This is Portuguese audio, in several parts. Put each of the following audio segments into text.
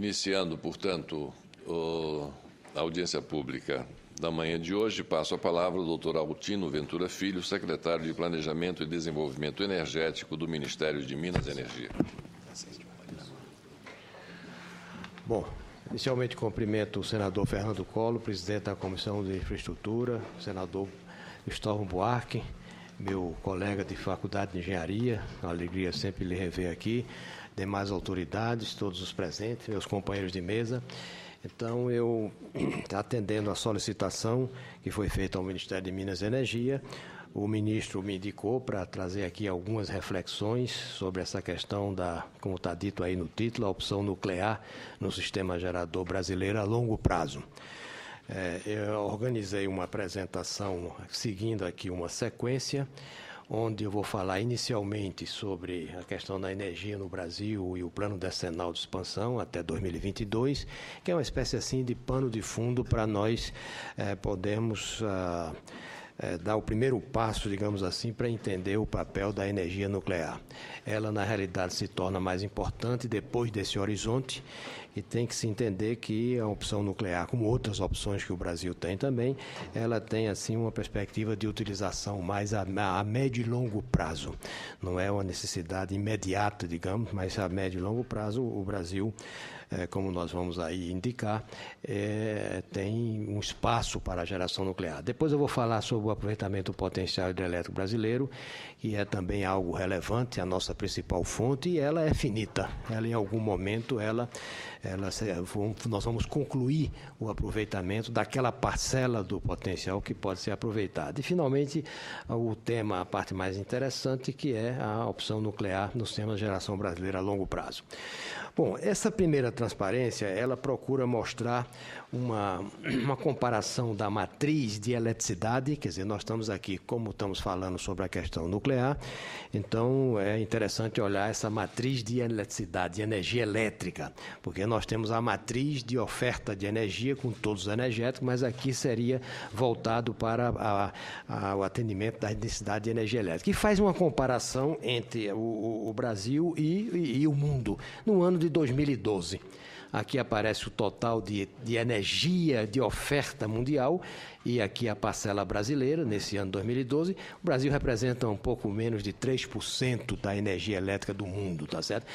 Iniciando, portanto, a audiência pública da manhã de hoje, passo a palavra ao doutor Altino Ventura Filho, secretário de Planejamento e Desenvolvimento Energético do Ministério de Minas e Energia. Bom, inicialmente cumprimento o senador Fernando Collor, presidente da Comissão de Infraestrutura, o senador Cristóvão Buarque, meu colega de Faculdade de Engenharia, uma alegria sempre lhe rever aqui, demais autoridades, todos os presentes, meus companheiros de mesa. Então, eu, atendendo a solicitação que foi feita ao Ministério de Minas e Energia, o ministro me indicou para trazer aqui algumas reflexões sobre essa questão da, como está dito aí no título, a opção nuclear no sistema gerador brasileiro a longo prazo. Eu organizei uma apresentação seguindo aqui uma sequência, onde eu vou falar inicialmente sobre a questão da energia no Brasil e o plano decenal de expansão até 2022, que é uma espécie assim de pano de fundo para nós podermos dar o primeiro passo, digamos assim, para entender o papel da energia nuclear. Ela, na realidade, se torna mais importante depois desse horizonte e tem que se entender que a opção nuclear, como outras opções que o Brasil tem também, ela tem, assim, uma perspectiva de utilização mais a médio e longo prazo. Não é uma necessidade imediata, digamos, mas a médio e longo prazo o Brasil, como nós vamos aí indicar, tem um espaço para a geração nuclear. Depois eu vou falar sobre o aproveitamento do potencial hidrelétrico brasileiro, que é também algo relevante, a nossa principal fonte, e ela é finita. Ela, em algum momento, nós vamos concluir o aproveitamento daquela parcela do potencial que pode ser aproveitada. E, finalmente, o tema, a parte mais interessante, que é a opção nuclear no sistema de geração brasileira a longo prazo. Bom, essa primeira transparência, ela procura mostrar uma comparação da matriz de eletricidade, quer dizer, nós estamos aqui, como estamos falando sobre a questão nuclear, então é interessante olhar essa matriz de eletricidade, de energia elétrica, porque nós temos a matriz de oferta de energia com todos os energéticos, mas aqui seria voltado para o atendimento da necessidade de energia elétrica. E faz uma comparação entre o Brasil e o mundo, no ano de 2012. Aqui aparece o total de energia, de oferta mundial, e aqui a parcela brasileira, nesse ano 2012. O Brasil representa um pouco menos de 3% da energia elétrica do mundo, tá certo?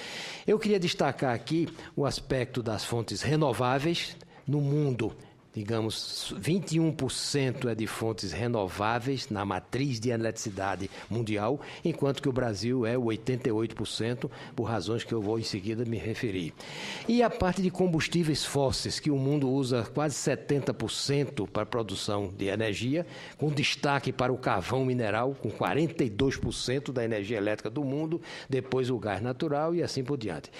Eu queria destacar aqui o aspecto das fontes renováveis no mundo. Digamos, 21% é de fontes renováveis na matriz de eletricidade mundial, enquanto que o Brasil é 88%, por razões que eu vou em seguida me referir. E a parte de combustíveis fósseis, que o mundo usa quase 70% para a produção de energia, com destaque para o carvão mineral, com 42% da energia elétrica do mundo, depois o gás natural e assim por diante.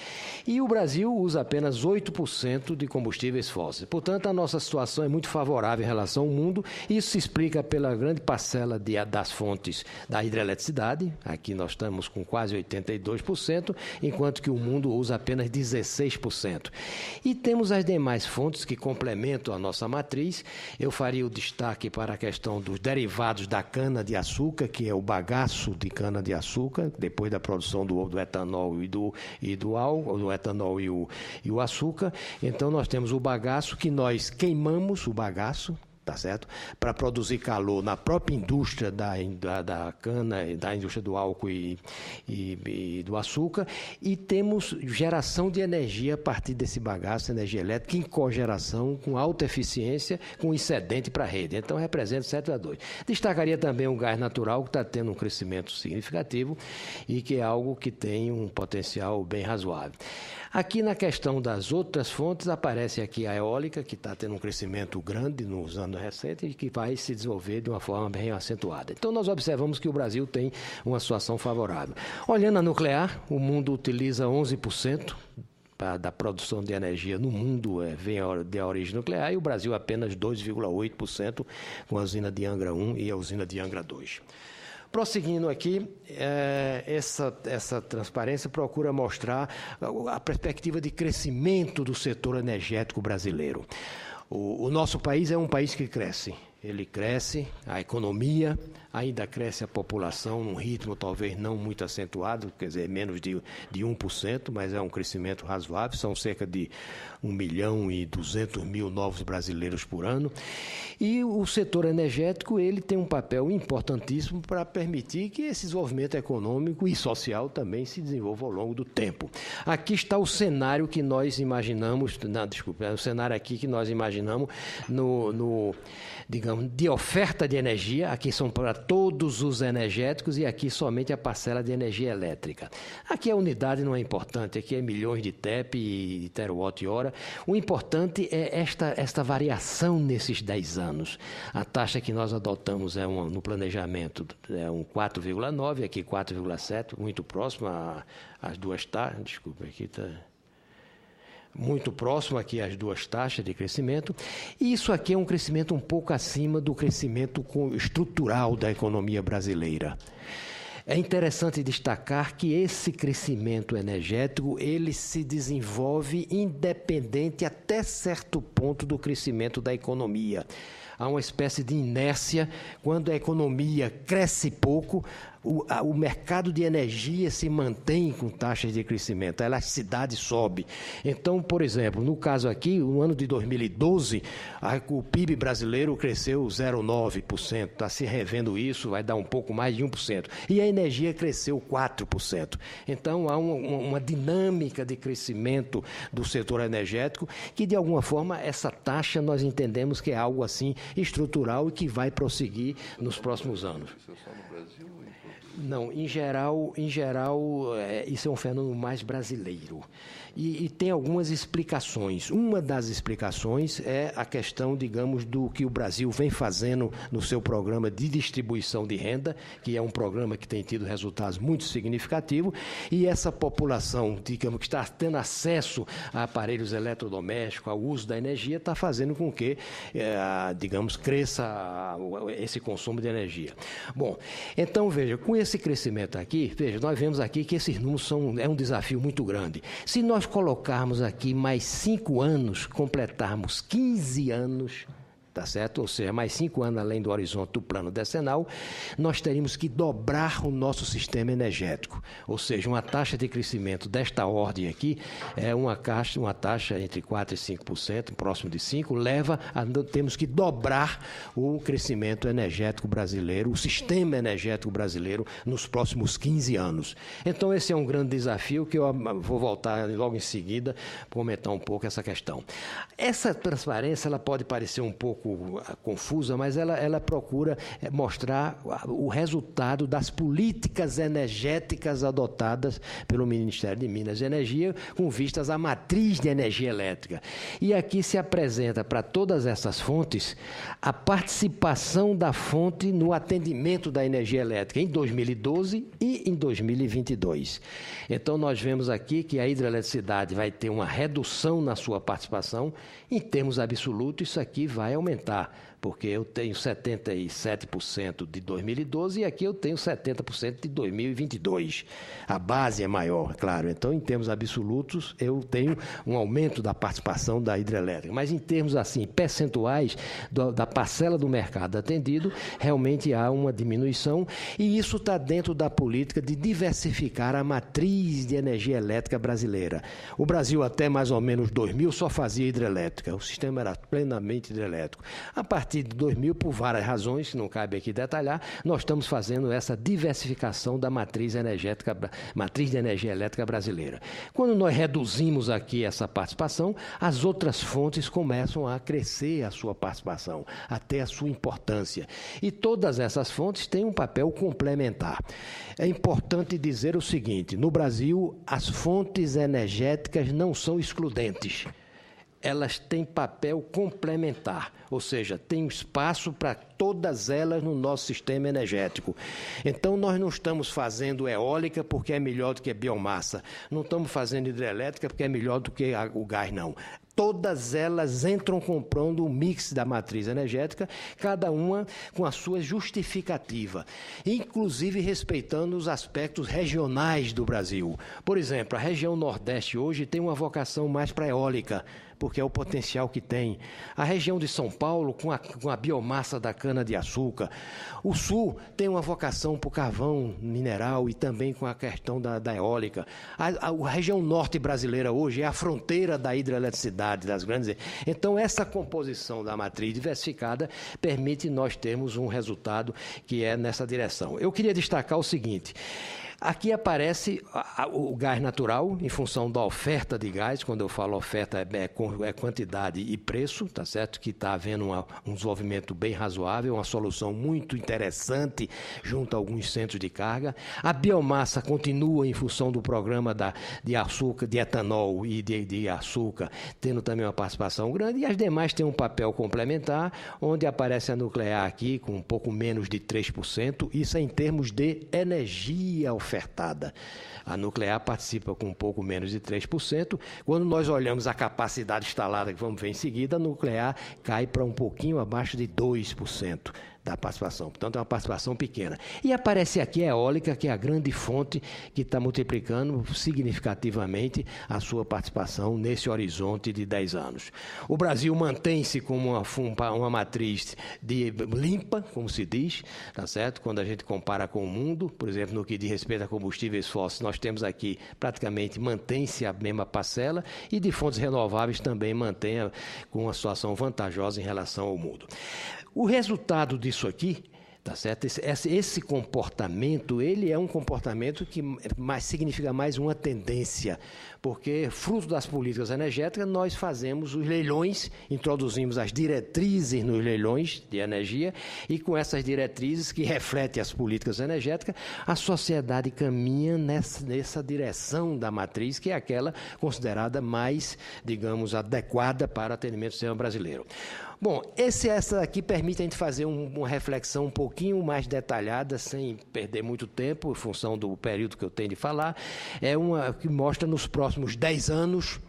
E o Brasil usa apenas 8% de combustíveis fósseis. Portanto, a nossa situação é muito favorável em relação ao mundo. Isso se explica pela grande parcela das fontes da hidroeletricidade. Aqui nós estamos com quase 82%, enquanto que o mundo usa apenas 16%. E temos as demais fontes que complementam a nossa matriz. Eu faria o destaque para a questão dos derivados da cana-de-açúcar, que é o bagaço de cana-de-açúcar, depois da produção do etanol e do álcool, do etanol e o açúcar. Então, nós temos o bagaço que nós queimamos o bagaço, tá certo? Para produzir calor na própria indústria da cana, da indústria do álcool e do açúcar, e temos geração de energia a partir desse bagaço, energia elétrica, em cogeração, com alta eficiência, com excedente para a rede. Então, representa 7-2. Destacaria também o gás natural, que está tendo um crescimento significativo e que é algo que tem um potencial bem razoável. Aqui na questão das outras fontes, aparece aqui a eólica, que está tendo um crescimento grande nos anos recentes e que vai se desenvolver de uma forma bem acentuada. Então, nós observamos que o Brasil tem uma situação favorável. Olhando a nuclear, o mundo utiliza 11% da produção de energia no mundo vem da origem nuclear, e o Brasil apenas 2,8% com a usina de Angra 1 e a usina de Angra 2. Prosseguindo aqui, essa transparência procura mostrar a perspectiva de crescimento do setor energético brasileiro. O nosso país é um país que cresce. ele cresce, a economia, ainda cresce a população num ritmo talvez não muito acentuado, quer dizer, menos de 1%, mas é um crescimento razoável, são cerca de 1.200.000 novos brasileiros por ano. E o setor energético, ele tem um papel importantíssimo para permitir que esse desenvolvimento econômico e social também se desenvolva ao longo do tempo. Aqui está o cenário que nós imaginamos, o cenário aqui que nós imaginamos digamos, de oferta de energia. Aqui são para todos os energéticos e aqui somente a parcela de energia elétrica. Aqui a unidade não é importante, aqui é milhões de TEP e terawatt-hora. O importante é esta variação nesses 10 anos. A taxa que nós adotamos no planejamento é um 4,9, aqui 4,7, muito próximo às duas taxas. Desculpa, aqui está... muito próximo aqui às duas taxas de crescimento, e isso aqui é um crescimento um pouco acima do crescimento estrutural da economia brasileira. É interessante destacar que esse crescimento energético, ele se desenvolve independente até certo ponto do crescimento da economia. Há uma espécie de inércia. Quando a economia cresce pouco, o mercado de energia se mantém com taxas de crescimento, a elasticidade sobe. Então, por exemplo, no caso aqui, no ano de 2012, o PIB brasileiro cresceu 0,9%, está se revendo isso, vai dar um pouco mais de 1%. E a energia cresceu 4%. Então, há uma dinâmica de crescimento do setor energético que, de alguma forma, essa taxa nós entendemos que é algo assim estrutural e que vai prosseguir nos próximos anos. Isso é só no Brasil? Não, em geral, isso é um fenômeno mais brasileiro. E tem algumas explicações. Uma das explicações é a questão, digamos, do que o Brasil vem fazendo no seu programa de distribuição de renda, que é um programa que tem tido resultados muito significativos, e essa população, digamos, que está tendo acesso a aparelhos eletrodomésticos, ao uso da energia, está fazendo com que, digamos, cresça esse consumo de energia. Bom, então, veja, com esse crescimento aqui, veja, nós vemos aqui que esses números é um desafio muito grande. Se nós colocarmos aqui mais 5 anos, completarmos 15 anos, tá certo? Ou seja, mais 5 anos além do horizonte do plano decenal, nós teríamos que dobrar o nosso sistema energético. Ou seja, uma taxa de crescimento desta ordem aqui é uma taxa entre 4% e 5%, próximo de 5%, temos que dobrar o crescimento energético brasileiro, o sistema energético brasileiro nos próximos 15 anos. Então, esse é um grande desafio que eu vou voltar logo em seguida para comentar um pouco essa questão. Essa transparência, ela pode parecer um pouco confusa, mas ela procura mostrar o resultado das políticas energéticas adotadas pelo Ministério de Minas e Energia com vistas à matriz de energia elétrica. E aqui se apresenta para todas essas fontes a participação da fonte no atendimento da energia elétrica em 2012 e em 2022. Então, nós vemos aqui que a hidroeletricidade vai ter uma redução na sua participação. Em termos absolutos, isso aqui vai aumentar, porque eu tenho 77% de 2012 e aqui eu tenho 70% de 2022. A base é maior, claro. Então, em termos absolutos, eu tenho um aumento da participação da hidrelétrica. Mas, em termos assim percentuais da parcela do mercado atendido, realmente há uma diminuição, e isso está dentro da política de diversificar a matriz de energia elétrica brasileira. O Brasil, até mais ou menos 2000, só fazia hidrelétrica. O sistema era plenamente hidrelétrico. A partir de 2000, por várias razões, que não cabe aqui detalhar, nós estamos fazendo essa diversificação da matriz de energia elétrica brasileira. Quando nós reduzimos aqui essa participação, as outras fontes começam a crescer a sua participação, até a sua importância. E todas essas fontes têm um papel complementar. É importante dizer o seguinte: no Brasil, as fontes energéticas não são excludentes. Elas têm papel complementar, ou seja, tem espaço para todas elas no nosso sistema energético. Então, nós não estamos fazendo eólica porque é melhor do que a biomassa, não estamos fazendo hidrelétrica porque é melhor do que o gás, não. Todas elas entram comprando o mix da matriz energética, cada uma com a sua justificativa, inclusive respeitando os aspectos regionais do Brasil. Por exemplo, a região Nordeste hoje tem uma vocação mais para a eólica, porque é o potencial que tem. A região de São Paulo, com a biomassa da cana-de-açúcar. O Sul tem uma vocação para o carvão mineral e também com a questão da eólica. A região norte brasileira hoje é a fronteira da hidroeletricidade, das grandes... Então, essa composição da matriz diversificada permite nós termos um resultado que é nessa direção. Eu queria destacar o seguinte... Aqui aparece o gás natural, em função da oferta de gás. Quando eu falo oferta, é quantidade e preço, tá certo? Que está havendo um desenvolvimento bem razoável, uma solução muito interessante junto a alguns centros de carga. A biomassa continua em função do programa de açúcar, de etanol e de açúcar, tendo também uma participação grande, e as demais têm um papel complementar, onde aparece a nuclear aqui com um pouco menos de 3%, isso é em termos de energia ofertada. A nuclear participa com um pouco menos de 3%. Quando nós olhamos a capacidade instalada, que vamos ver em seguida, a nuclear cai para um pouquinho abaixo de 2% da participação. Portanto, é uma participação pequena. E aparece aqui a eólica, que é a grande fonte que está multiplicando significativamente a sua participação nesse horizonte de 10 anos. O Brasil mantém-se como uma matriz limpa, como se diz, tá certo? Quando a gente compara com o mundo, por exemplo, no que diz respeito a combustíveis fósseis, nós temos aqui praticamente mantém-se a mesma parcela, e de fontes renováveis também mantém com uma situação vantajosa em relação ao mundo. O resultado disso aqui, tá certo? Esse comportamento, ele é um comportamento que significa mais uma tendência, porque, fruto das políticas energéticas, nós fazemos os leilões, introduzimos as diretrizes nos leilões de energia, e com essas diretrizes, que refletem as políticas energéticas, a sociedade caminha nessa direção da matriz, que é aquela considerada mais, digamos, adequada para o atendimento do sistema brasileiro. Bom, essa aqui permite a gente fazer uma reflexão um pouquinho mais detalhada, sem perder muito tempo, em função do período que eu tenho de falar. É uma que mostra nos próximos 10 anos,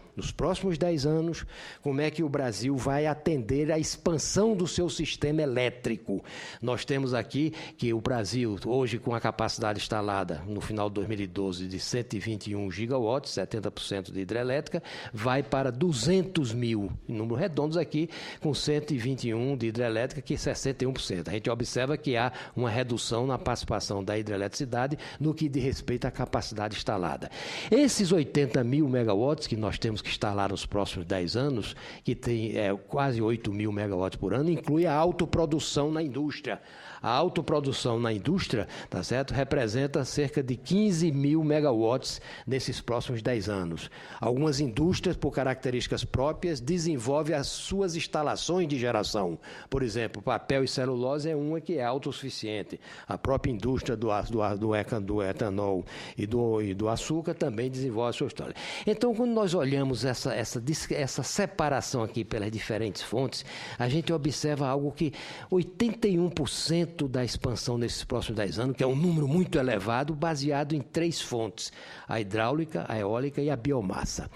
como é que o Brasil vai atender à expansão do seu sistema elétrico. Nós temos aqui que o Brasil, hoje, com a capacidade instalada no final de 2012 de 121 gigawatts, 70% de hidrelétrica, vai para 200 mil, em números redondos aqui, com 121 de hidrelétrica, que é 61%. A gente observa que há uma redução na participação da hidroeletricidade no que diz respeito à capacidade instalada. Esses 80 mil megawatts que nós temos que instalar nos próximos 10 anos, que tem quase 8 mil megawatts por ano, inclui a autoprodução na indústria. A autoprodução na indústria, tá certo, representa cerca de 15 mil megawatts nesses próximos 10 anos. Algumas indústrias, por características próprias, desenvolvem as suas instalações de geração. Por exemplo, papel e celulose é uma que é autossuficiente. A própria indústria do etanol e do açúcar também desenvolve a sua história. Então, quando nós olhamos essa separação aqui pelas diferentes fontes, a gente observa algo que 81% da expansão nesses próximos 10 anos, que é um número muito elevado, baseado em 3 fontes: a hidráulica, a eólica e a biomassa.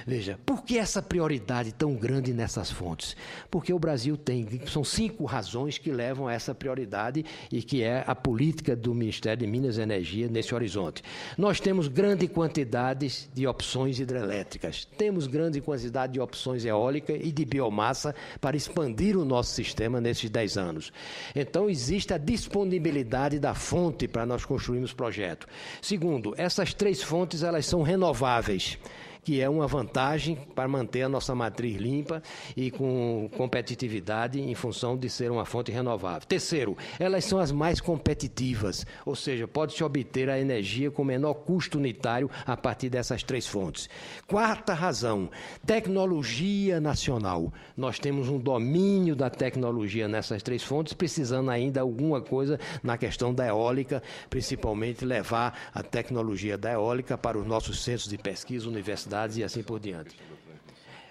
Veja, por que essa prioridade tão grande nessas fontes? Porque o Brasil são 5 razões que levam a essa prioridade, e que é a política do Ministério de Minas e Energia nesse horizonte. Nós temos grande quantidade de opções hidrelétricas, temos grande quantidade de opções eólicas e de biomassa para expandir o nosso sistema nesses 10 anos. Então, existe a disponibilidade da fonte para nós construirmos projeto. Segundo, essas 3 fontes, elas são renováveis, que é uma vantagem para manter a nossa matriz limpa e com competitividade em função de ser uma fonte renovável. Terceiro, elas são as mais competitivas, ou seja, pode-se obter a energia com menor custo unitário a partir dessas 3 fontes. Quarta razão, tecnologia nacional. Nós temos um domínio da tecnologia nessas 3 fontes, precisando ainda alguma coisa na questão da eólica, principalmente levar a tecnologia da eólica para os nossos centros de pesquisa, universidades e assim por diante.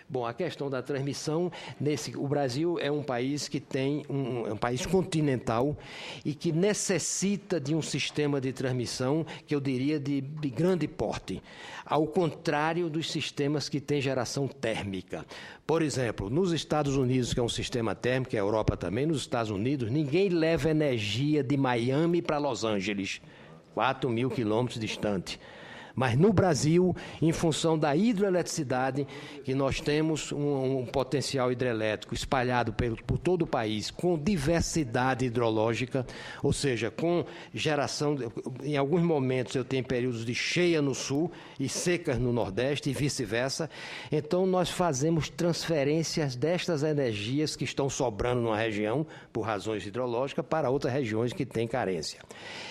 Bom, a questão da transmissão, o Brasil é um país que tem um país continental e que necessita de um sistema de transmissão que eu diria de grande porte, ao contrário dos sistemas que têm geração térmica. Por exemplo, nos Estados Unidos, que é um sistema térmico, e a Europa também, nos Estados Unidos, ninguém leva energia de Miami para Los Angeles, 4.000 quilômetros distante. Mas no Brasil, em função da hidroeletricidade, que nós temos um potencial hidrelétrico espalhado por todo o país, com diversidade hidrológica, ou seja, com geração, em alguns momentos eu tenho períodos de cheia no sul e secas no nordeste e vice-versa. Então nós fazemos transferências destas energias que estão sobrando numa região, por razões hidrológicas, para outras regiões que têm carência.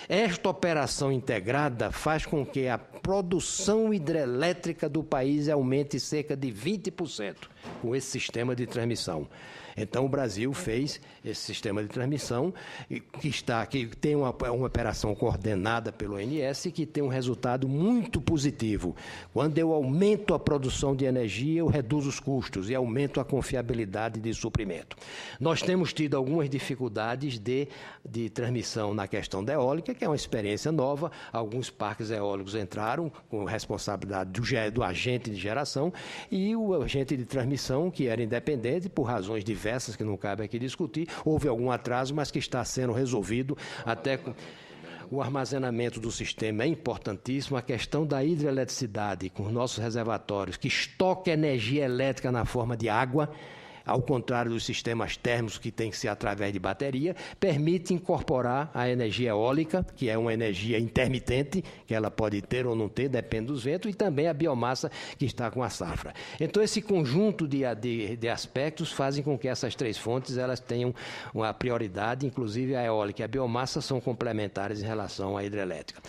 Esta operação integrada faz com que a produção hidrelétrica do país aumente cerca de 20% com esse sistema de transmissão. Então, o Brasil fez esse sistema de transmissão que tem uma operação coordenada pelo ONS e que tem um resultado muito positivo. Quando eu aumento a produção de energia, eu reduzo os custos e aumento a confiabilidade de suprimento. Nós temos tido algumas dificuldades de transmissão na questão da eólica, que é uma experiência nova. Alguns parques eólicos entraram com responsabilidade do agente de geração e o agente de transmissão, que era independente, por razões diversas, que não cabe aqui discutir, houve algum atraso, mas que está sendo resolvido até com... O armazenamento do sistema é importantíssimo, a questão da hidroeletricidade com os nossos reservatórios, que estoca energia elétrica na forma de água, ao contrário dos sistemas térmicos que tem que ser através de bateria, permite incorporar a energia eólica, que é uma energia intermitente, que ela pode ter ou não ter, depende dos ventos, e também a biomassa que está com a safra. Então, esse conjunto de aspectos fazem com que essas três fontes elas tenham uma prioridade, inclusive a eólica e a biomassa são complementares em relação à hidrelétrica.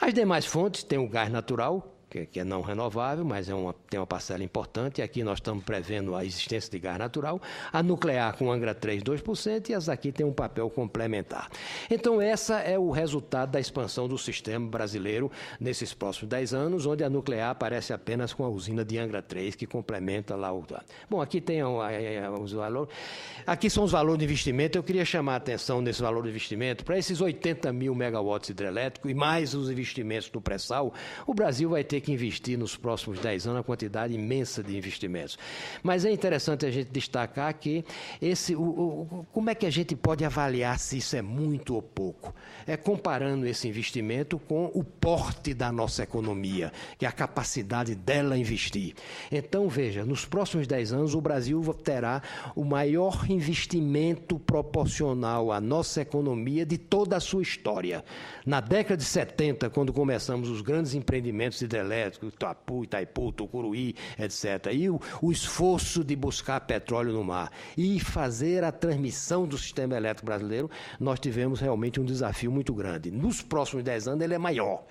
As demais fontes têm o gás natural, que é não renovável, mas tem uma parcela importante, e aqui nós estamos prevendo a existência de gás natural, a nuclear com Angra 3, 2%, e as aqui têm um papel complementar. Então, essa é o resultado da expansão do sistema brasileiro nesses próximos 10 anos, onde a nuclear aparece apenas com a usina de Angra 3, que complementa lá o... Bom, aqui tem os valores. Aqui são os valores de investimento. Eu queria chamar a atenção nesse valor de investimento para esses 80 mil megawatts hidrelétricos e mais os investimentos do pré-sal. O Brasil vai ter que investir nos próximos 10 anos uma quantidade imensa de investimentos. Mas é interessante a gente destacar que como é que a gente pode avaliar se isso é muito ou pouco? É comparando esse investimento com o porte da nossa economia, que é a capacidade dela investir. Então, veja, nos próximos 10 anos o Brasil terá o maior investimento proporcional à nossa economia de toda a sua história. Na década de 70, quando começamos os grandes empreendimentos hidrelétricos, Itaipu, Tucuruí, etc. E o esforço de buscar petróleo no mar e fazer a transmissão do sistema elétrico brasileiro, nós tivemos realmente um desafio muito grande. Nos próximos 10 anos ele é maior,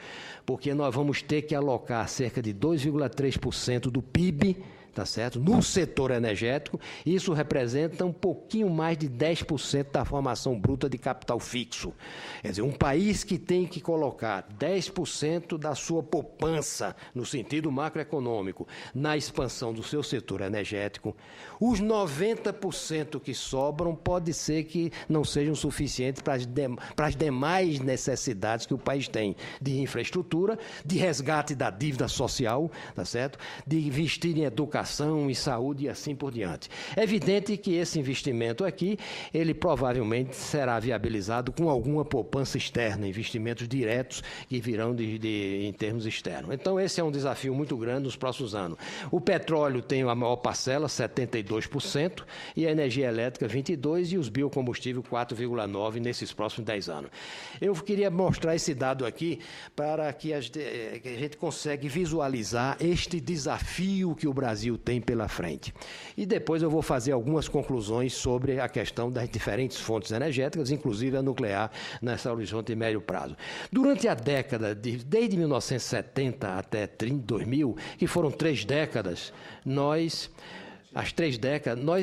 porque nós vamos ter que alocar cerca de 2,3% do PIB, tá certo? No setor energético, isso representa um pouquinho mais de 10% da formação bruta de capital fixo. Quer dizer, um país que tem que colocar 10% da sua poupança, no sentido macroeconômico, na expansão do seu setor energético, os 90% que sobram pode ser que não sejam suficientes para as demais necessidades que o país tem, de infraestrutura, de resgate da dívida social, tá certo? De investir em educação e saúde e assim por diante. É evidente que esse investimento aqui, ele provavelmente será viabilizado com alguma poupança externa, investimentos diretos que virão em termos externos. Então, esse é um desafio muito grande nos próximos anos. O petróleo tem a maior parcela, 72%, e a energia elétrica, 22%, e os biocombustíveis, 4,9% nesses próximos 10 anos. Eu queria mostrar esse dado aqui para que a gente consiga visualizar este desafio que o Brasil tem pela frente. E depois eu vou fazer algumas conclusões sobre a questão das diferentes fontes energéticas, inclusive a nuclear, nessa horizonte de médio prazo. Durante a década, desde 1970 até 2000, que foram 3 décadas, nós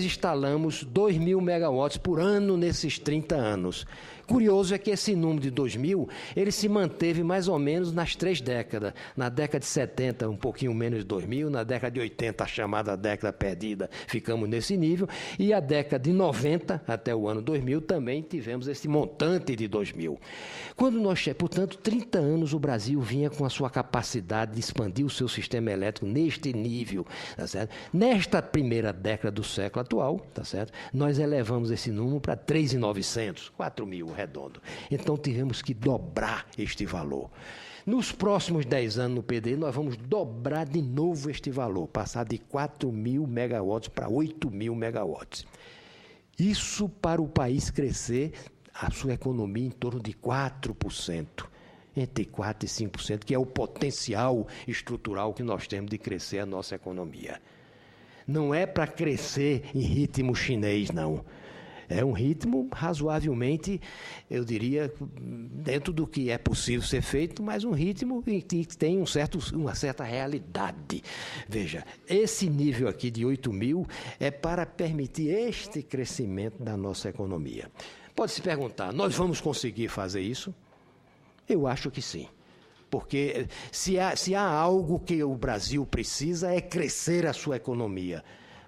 instalamos 2.000 megawatts por ano nesses 30 anos. Curioso é que esse número de 2.000, ele se manteve mais ou menos nas 3 décadas. Na década de 70, um pouquinho menos de 2.000. Na década de 80, a chamada década perdida, ficamos nesse nível. E a década de 90, até o ano 2000, também tivemos esse montante de 2.000. Portanto, 30 anos o Brasil vinha com a sua capacidade de expandir o seu sistema elétrico neste nível. Tá certo? Nesta primeira década do século atual, tá certo? Nós elevamos esse número para 3.900, 4.000 redondo. Então, tivemos que dobrar este valor. Nos próximos 10 anos no PDI, nós vamos dobrar de novo este valor, passar de 4.000 megawatts para 8.000 megawatts. Isso para o país crescer a sua economia em torno de 4%, entre 4% e 5%, que é o potencial estrutural que nós temos de crescer a nossa economia. Não é para crescer em ritmo chinês, não. É um ritmo razoavelmente, eu diria, dentro do que é possível ser feito, mas um ritmo que tem uma certa realidade. Veja, esse nível aqui de 8.000 é para permitir este crescimento da nossa economia. Pode se perguntar, nós vamos conseguir fazer isso? Eu acho que sim. Porque se há algo que o Brasil precisa é crescer a sua economia,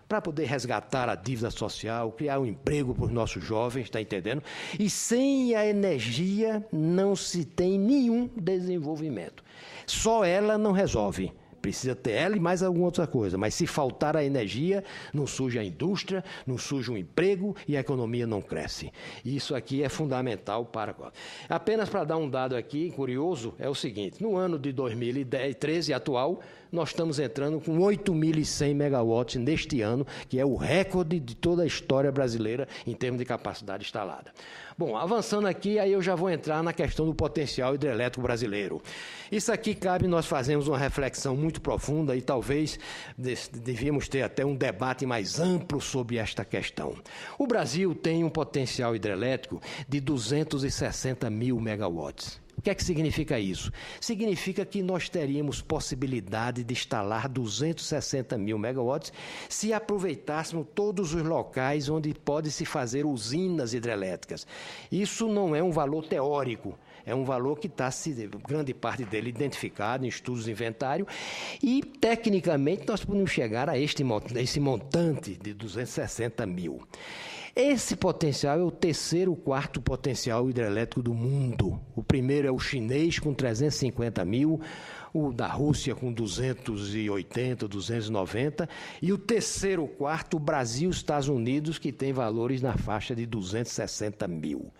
para poder resgatar a dívida social, criar um emprego para os nossos jovens, está entendendo? E sem a energia não se tem nenhum desenvolvimento. Só ela não resolve. Precisa ter ela e mais alguma outra coisa. Mas se faltar a energia, não surge a indústria, não surge um emprego e a economia não cresce. Isso aqui é fundamental para... Apenas para dar um dado aqui, curioso, é o seguinte. No ano de 2013 atual, nós estamos entrando com 8.100 megawatts neste ano, que é o recorde de toda a história brasileira em termos de capacidade instalada. Bom, avançando aqui, aí eu já vou entrar na questão do potencial hidrelétrico brasileiro. Isso aqui cabe nós fazermos uma reflexão muito profunda e talvez devíamos ter até um debate mais amplo sobre esta questão. O Brasil tem um potencial hidrelétrico de 260.000 megawatts. O que é que significa isso? Significa que nós teríamos possibilidade de instalar 260.000 megawatts se aproveitássemos todos os locais onde pode-se fazer usinas hidrelétricas. Isso não é um valor teórico, é um valor que está, grande parte dele, identificado em estudos de inventário e, tecnicamente, nós podemos chegar a esse montante de 260.000. Esse potencial é o terceiro, quarto potencial hidrelétrico do mundo. O primeiro é o chinês, com 350.000, o da Rússia com 280, 290, e o terceiro, quarto, o Brasil e os Estados Unidos, que tem valores na faixa de 260.000.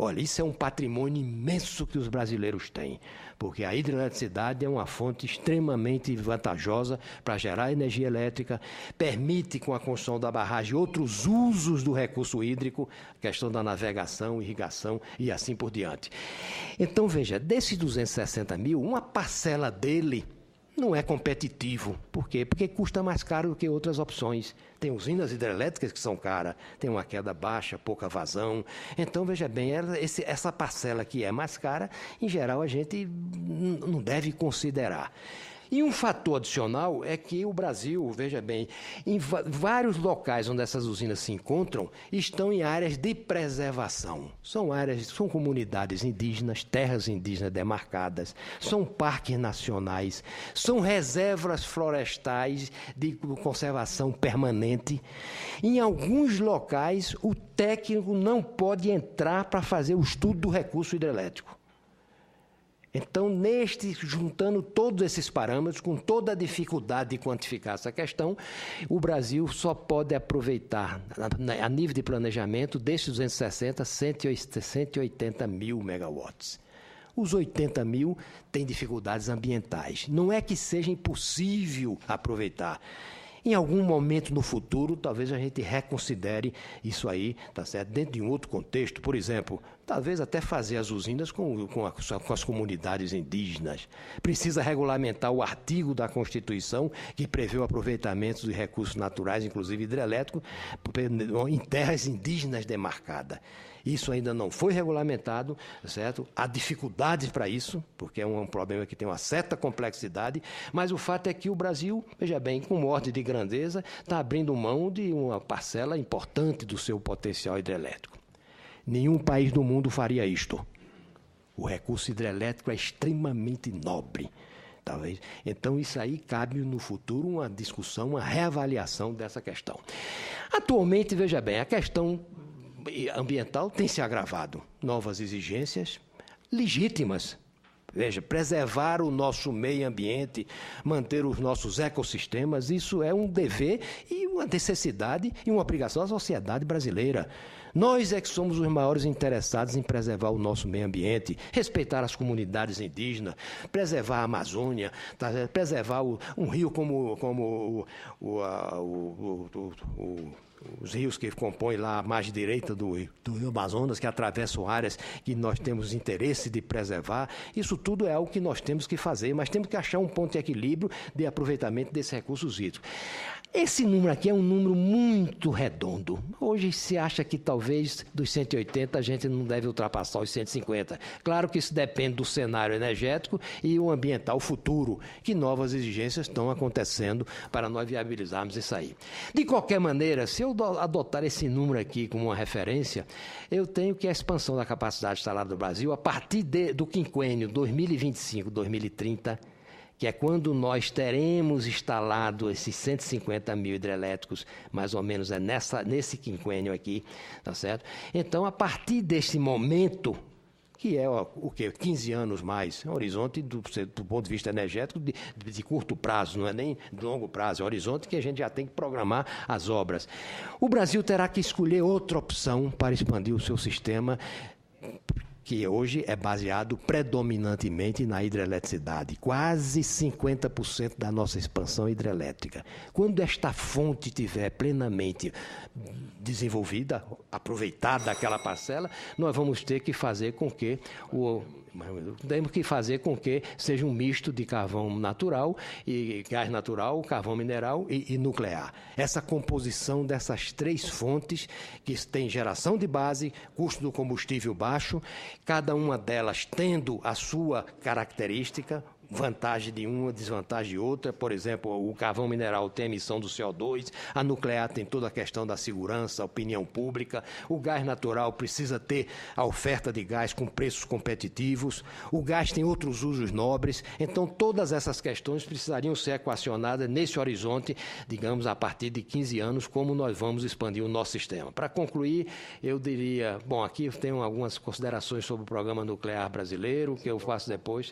Olha, isso é um patrimônio imenso que os brasileiros têm, porque a hidroeletricidade é uma fonte extremamente vantajosa para gerar energia elétrica, permite, com a construção da barragem, outros usos do recurso hídrico, questão da navegação, irrigação e assim por diante. Então, veja, desses 260.000, uma parcela dele não é competitivo. Por quê? Porque custa mais caro do que outras opções. Tem usinas hidrelétricas que são caras, tem uma queda baixa, pouca vazão. Então, veja bem, essa parcela que é mais cara, em geral, a gente não deve considerar. E um fator adicional é que o Brasil, veja bem, em vários locais onde essas usinas se encontram, estão em áreas de preservação. São comunidades indígenas, terras indígenas demarcadas, são parques nacionais, são reservas florestais de conservação permanente. Em alguns locais, o técnico não pode entrar para fazer o estudo do recurso hidrelétrico. Então, juntando todos esses parâmetros, com toda a dificuldade de quantificar essa questão, o Brasil só pode aproveitar, a nível de planejamento, desses 260, 180.000 megawatts. Os 80.000 têm dificuldades ambientais. Não é que seja impossível aproveitar. Em algum momento no futuro, talvez a gente reconsidere isso aí, tá certo? Dentro de um outro contexto, por exemplo, talvez até fazer as usinas com as comunidades indígenas. Precisa regulamentar o artigo da Constituição que prevê o aproveitamento de recursos naturais, inclusive hidrelétricos, em terras indígenas demarcadas. Isso ainda não foi regulamentado, certo? Há dificuldades para isso, porque é um problema que tem uma certa complexidade, mas o fato é que o Brasil, veja bem, com ordem de grandeza, está abrindo mão de uma parcela importante do seu potencial hidrelétrico. Nenhum país do mundo faria isto. O recurso hidrelétrico é extremamente nobre. Talvez. Então, isso aí cabe no futuro uma discussão, uma reavaliação dessa questão. Atualmente, veja bem, a questão ambiental tem se agravado. Novas exigências legítimas. Veja, preservar o nosso meio ambiente, manter os nossos ecossistemas, isso é um dever e uma necessidade e uma obrigação da sociedade brasileira. Nós é que somos os maiores interessados em preservar o nosso meio ambiente, respeitar as comunidades indígenas, preservar a Amazônia, preservar um rio como os rios que compõem lá a margem direita do Rio Amazonas, que atravessam áreas que nós temos interesse de preservar. Isso tudo é algo que nós temos que fazer, mas temos que achar um ponto de equilíbrio de aproveitamento desses recursos hídricos. Esse número aqui é um número muito redondo. Hoje se acha que talvez dos 180 a gente não deve ultrapassar os 150. Claro que isso depende do cenário energético e o ambiental futuro, que novas exigências estão acontecendo para nós viabilizarmos isso aí. De qualquer maneira, se eu adotar esse número aqui como uma referência, eu tenho que a expansão da capacidade instalada do Brasil, a partir do quinquênio 2025-2030, que é quando nós teremos instalado esses 150 mil hidrelétricos, mais ou menos é nesse quinquênio aqui, tá certo? Então, a partir desse momento, que é o quê? 15 anos mais, é um horizonte do ponto de vista energético de curto prazo, não é nem de longo prazo, é um horizonte que a gente já tem que programar as obras. O Brasil terá que escolher outra opção para expandir o seu sistema, que hoje é baseado predominantemente na hidroeletricidade. Quase 50% da nossa expansão hidrelétrica. Quando esta fonte estiver plenamente desenvolvida, aproveitada aquela parcela, nós vamos ter que fazer com que seja um misto de carvão natural, e gás natural, carvão mineral e nuclear. Essa composição dessas três fontes, que tem geração de base, custo do combustível baixo, cada uma delas tendo a sua característica, vantagem de uma, desvantagem de outra. Por exemplo, o carvão mineral tem emissão do CO2, a nuclear tem toda a questão da segurança, a opinião pública, o gás natural precisa ter a oferta de gás com preços competitivos, o gás tem outros usos nobres. Então, todas essas questões precisariam ser equacionadas nesse horizonte, digamos, a partir de 15 anos, como nós vamos expandir o nosso sistema. Para concluir, eu diria, aqui eu tenho algumas considerações sobre o programa nuclear brasileiro, que eu faço depois.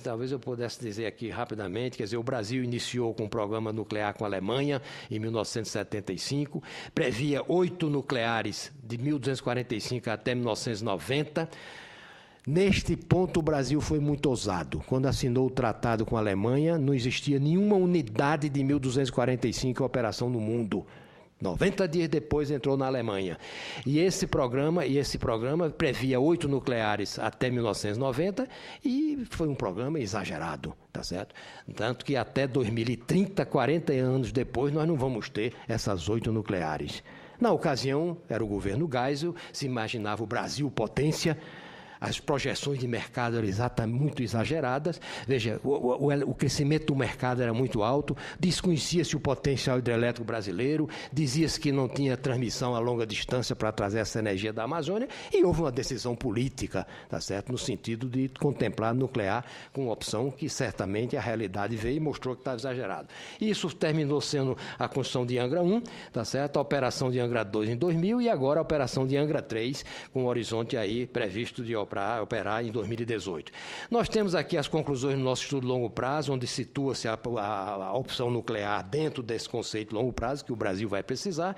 Talvez eu pudesse dizer aqui rapidamente, quer dizer, o Brasil iniciou com um programa nuclear com a Alemanha em 1975, previa 8 nucleares de 1245 até 1990. Neste ponto, o Brasil foi muito ousado. Quando assinou o tratado com a Alemanha, não existia nenhuma unidade de 1245 em operação no mundo. 90 dias depois entrou na Alemanha. E esse programa previa 8 nucleares até 1990 e foi um programa exagerado, tá certo? Tanto que até 2030, 40 anos depois, nós não vamos ter essas 8 nucleares. Na ocasião, era o governo Geisel, se imaginava o Brasil potência. As projeções de mercado eram muito exageradas. Veja, o crescimento do mercado era muito alto, desconhecia-se o potencial hidrelétrico brasileiro, dizia-se que não tinha transmissão a longa distância para trazer essa energia da Amazônia, e houve uma decisão política, tá certo? No sentido de contemplar nuclear com opção que certamente a realidade veio e mostrou que estava exagerado. Isso terminou sendo a construção de Angra 1, tá certo? A operação de Angra 2 em 2000 e agora a operação de Angra 3, com o horizonte aí previsto de operar em 2018. Nós temos aqui as conclusões do nosso estudo de longo prazo, onde situa-se a opção nuclear dentro desse conceito de longo prazo, que o Brasil vai precisar,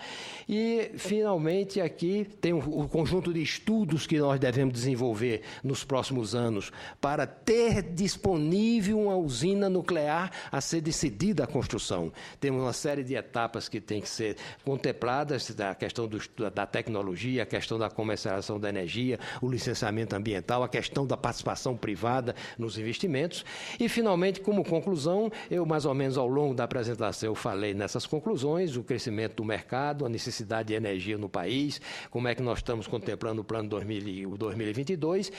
e, finalmente, aqui tem o conjunto de estudos que nós devemos desenvolver nos próximos anos para ter disponível uma usina nuclear a ser decidida a construção. Temos uma série de etapas que têm que ser contempladas, a questão da tecnologia, a questão da comercialização da energia, o licenciamento ambiental, a questão da participação privada nos investimentos. E, finalmente, como conclusão, eu, mais ou menos ao longo da apresentação, eu falei nessas conclusões, o crescimento do mercado, a necessidade de energia no país, como é que nós estamos contemplando o plano 2022,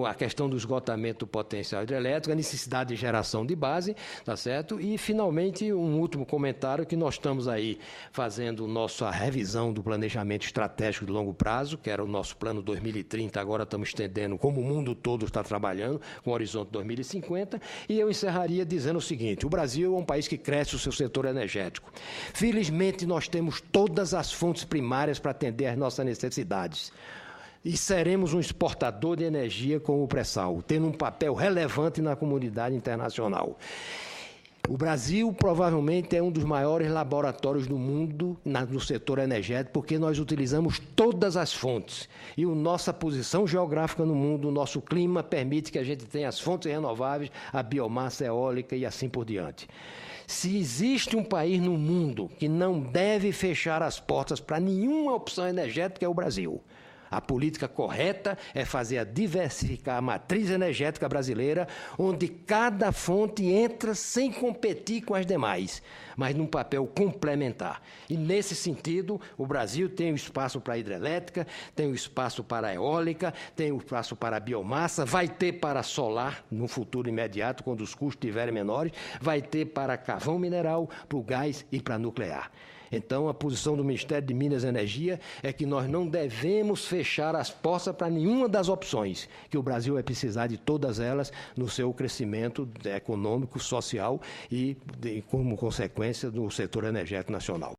a questão do esgotamento do potencial hidrelétrico, a necessidade de geração de base, tá certo? E, finalmente, um último comentário, que nós estamos aí fazendo nossa revisão do planejamento estratégico de longo prazo, que era o nosso plano 2030, agora estamos estendendo como o mundo todo está trabalhando, com o horizonte 2050, e eu encerraria dizendo o seguinte: o Brasil é um país que cresce o seu setor energético. Felizmente, nós temos todas as fontes primárias para atender às nossas necessidades. e seremos um exportador de energia como o pré-sal, tendo um papel relevante na comunidade internacional. O Brasil provavelmente é um dos maiores laboratórios do mundo no setor energético, porque nós utilizamos todas as fontes. E a nossa posição geográfica no mundo, o nosso clima permite que a gente tenha as fontes renováveis, a biomassa eólica e assim por diante. Se existe um país no mundo que não deve fechar as portas para nenhuma opção energética, é o Brasil. A política correta é diversificar a matriz energética brasileira, onde cada fonte entra sem competir com as demais, mas num papel complementar. E, nesse sentido, o Brasil tem o espaço para a hidrelétrica, tem o espaço para a eólica, tem o espaço para a biomassa, vai ter para solar no futuro imediato, quando os custos estiverem menores, vai ter para carvão mineral, para o gás e para nuclear. Então, a posição do Ministério de Minas e Energia é que nós não devemos fechar as portas para nenhuma das opções, que o Brasil vai precisar de todas elas no seu crescimento econômico, social e, como consequência, do setor energético nacional.